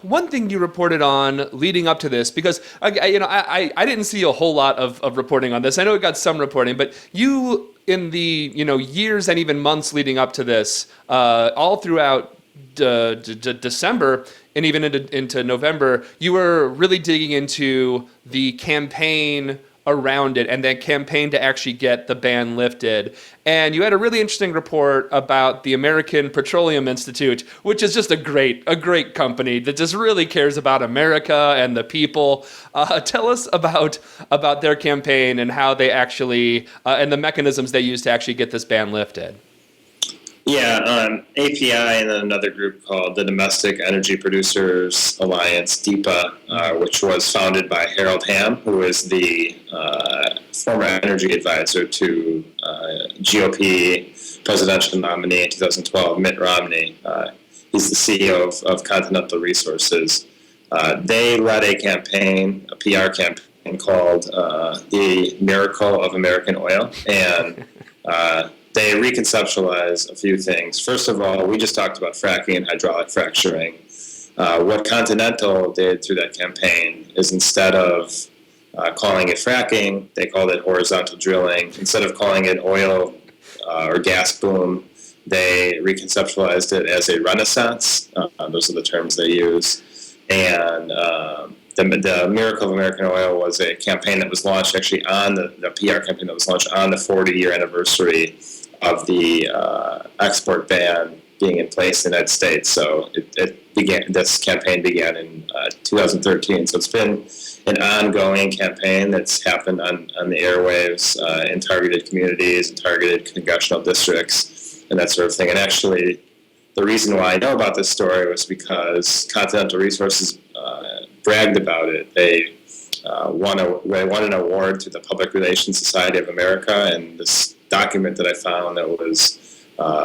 one thing you reported on leading up to this, because I didn't see a whole lot of reporting on this. I know it got some reporting, but you, in the years and even months leading up to this, all throughout December and even into November, you were really digging into the campaign around it and that campaign to actually get the ban lifted. And you had a really interesting report about the American Petroleum Institute, which is just a great company that just really cares about America and the people. Tell us about their campaign and how they actually, and the mechanisms they use to actually get this ban lifted. Yeah, API and then another group called the Domestic Energy Producers Alliance, DEPA, which was founded by Harold Hamm, who is the former energy advisor to GOP presidential nominee in 2012, Mitt Romney. He's the CEO of Continental Resources. They led a campaign, a PR campaign called The Miracle of American Oil, and they reconceptualize a few things. First of all, we just talked about fracking and hydraulic fracturing. What Continental did through that campaign is instead of calling it fracking, they called it horizontal drilling. Instead of calling it oil or gas boom, they reconceptualized it as a renaissance. Those are the terms they use. And the Miracle of American Oil was a campaign that was launched actually on the PR campaign that was launched on the 40-year anniversary of the export ban being in place in the United States. So this campaign began in 2013. So it's been an ongoing campaign that's happened on the airwaves in targeted communities and targeted congressional districts and that sort of thing. And actually, the reason why I know about this story was because Continental Resources bragged about it. They won an award to the Public Relations Society of America, and this document that I found that was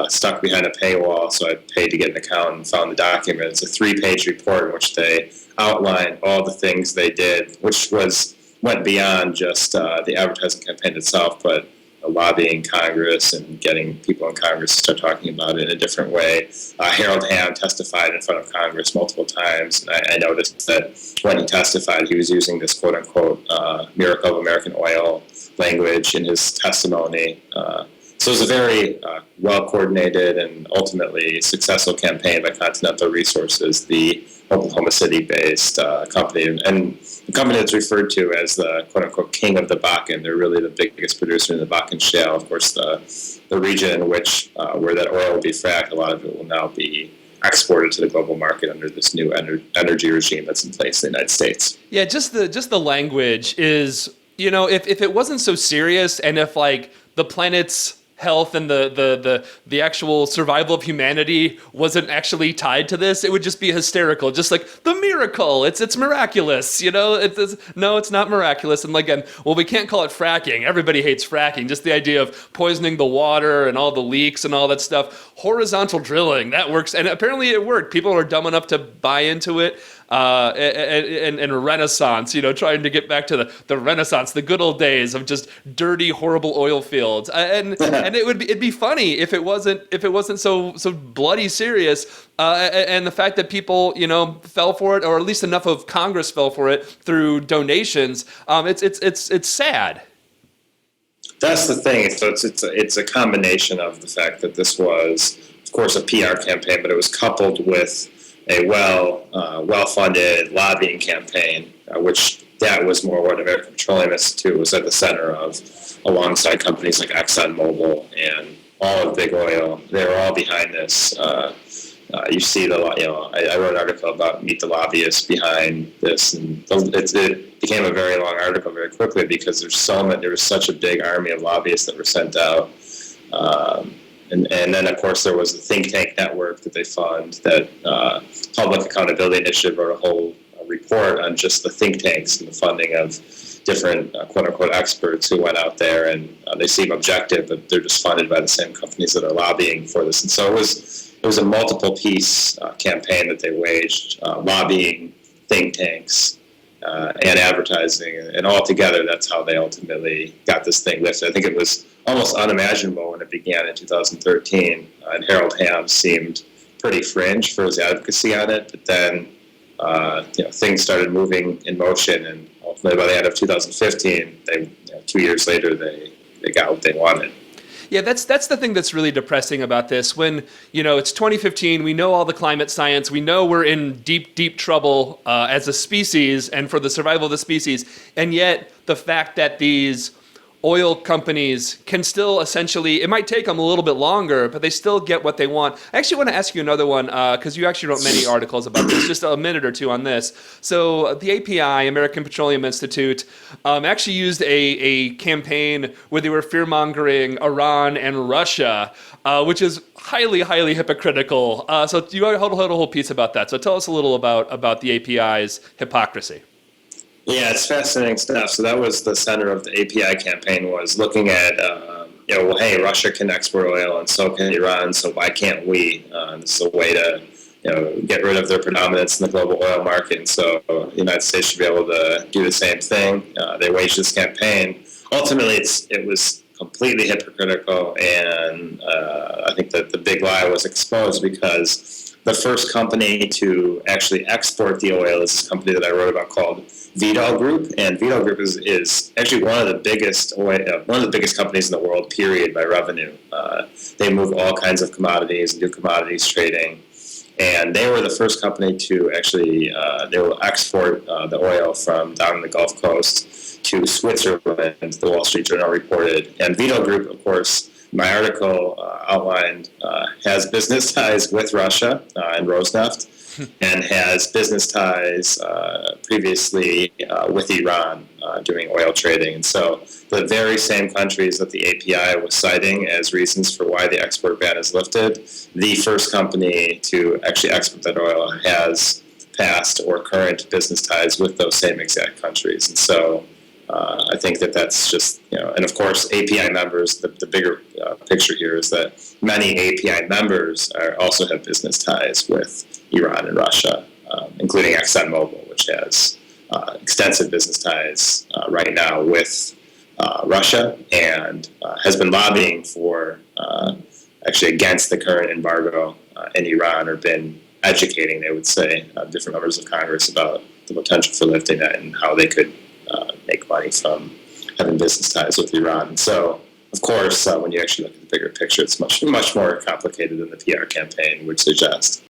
stuck behind a paywall, so I paid to get an account and found the document. It's a 3-page report in which they outlined all the things they did, which went beyond just the advertising campaign itself, but lobbying Congress and getting people in Congress to start talking about it in a different way. Harold Hamm testified in front of Congress multiple times, and I noticed that when he testified, he was using this quote-unquote Miracle of American Oil language in his testimony. So it was a very well-coordinated and ultimately successful campaign by Continental Resources, the Oklahoma City-based company, and the company that's referred to as the quote-unquote king of the Bakken. They're really the biggest producer in the Bakken Shale. Of course, the region in which where that oil will be fracked, a lot of it will now be exported to the global market under this new energy regime that's in place in the United States. Yeah, just the language is, if it wasn't so serious, and if like the planet's health and the actual survival of humanity wasn't actually tied to this, it would just be hysterical. Just like the miracle, it's miraculous, no, it's not miraculous. And again, well, we can't call it fracking. Everybody hates fracking. Just the idea of poisoning the water and all the leaks and all that stuff. Horizontal drilling, that works, and apparently it worked. People are dumb enough to buy into it. And Renaissance, trying to get back to the Renaissance, the good old days of just dirty, horrible oil fields, and it'd be funny if it wasn't so bloody serious, and the fact that people fell for it, or at least enough of Congress fell for it through donations. It's sad. That's the thing. So it's a combination of the fact that this was, of course, a PR campaign, but it was coupled with a well-funded lobbying campaign, which that was more what American Petroleum Institute was at the center of, alongside companies like ExxonMobil and all of Big Oil. They were all behind this. You see I wrote an article about Meet the Lobbyists behind this, and it became a very long article very quickly because there was such a big army of lobbyists that were sent out. And then, of course, there was the think tank network that they fund, that Public Accountability Initiative wrote a whole report on just the think tanks and the funding of different quote-unquote experts who went out there, and they seem objective, but they're just funded by the same companies that are lobbying for this. And so it was a multiple-piece campaign that they waged, lobbying, think tanks, and advertising, and all together, that's how they ultimately got this thing lifted. I think it was almost unimaginable when it began in 2013, and Harold Hamm seemed pretty fringe for his advocacy on it, but then things started moving in motion, and ultimately by the end of 2015, 2 years later, they got what they wanted. Yeah, that's the thing that's really depressing about this. When, it's 2015, we know all the climate science, we know we're in deep, deep trouble as a species and for the survival of the species, and yet the fact that these oil companies can still essentially, it might take them a little bit longer, but they still get what they want. I actually want to ask you another one, because you actually wrote many articles about this, just a minute or two on this. So the API, American Petroleum Institute, actually used a campaign where they were fear-mongering Iran and Russia, which is highly, highly hypocritical. So you had a whole piece about that. So tell us a little about the API's hypocrisy. Yeah, it's fascinating stuff. So that was the center of the API campaign, was looking at, hey, Russia can export oil and so can Iran, so why can't we? This is a way to, get rid of their predominance in the global oil market. And so the United States should be able to do the same thing. They waged this campaign. Ultimately, it was completely hypocritical, and I think that the big lie was exposed because the first company to actually export the oil is this company that I wrote about called Vitol Group, and Vitol Group is actually one of the biggest companies in the world, period, by revenue. They move all kinds of commodities and do commodities trading, and they were the first company to actually they will export the oil from down in the Gulf Coast to Switzerland. The Wall Street Journal reported, and Vitol Group, of course, my article outlined, has business ties with Russia and Rosneft, and has business ties previously with Iran doing oil trading. And so the very same countries that the API was citing as reasons for why the export ban is lifted, the first company to actually export that oil has past or current business ties with those same exact countries. And so I think that's just, and of course, API members, the bigger picture here is that many API members also have business ties with Iran and Russia, including ExxonMobil, which has extensive business ties right now with Russia, and has been lobbying for, actually against the current embargo in Iran, or been educating, they would say, different members of Congress about the potential for lifting that and how they could make money from having business ties with Iran. So, of course, when you actually look at the bigger picture, it's much more complicated than the PR campaign would suggest.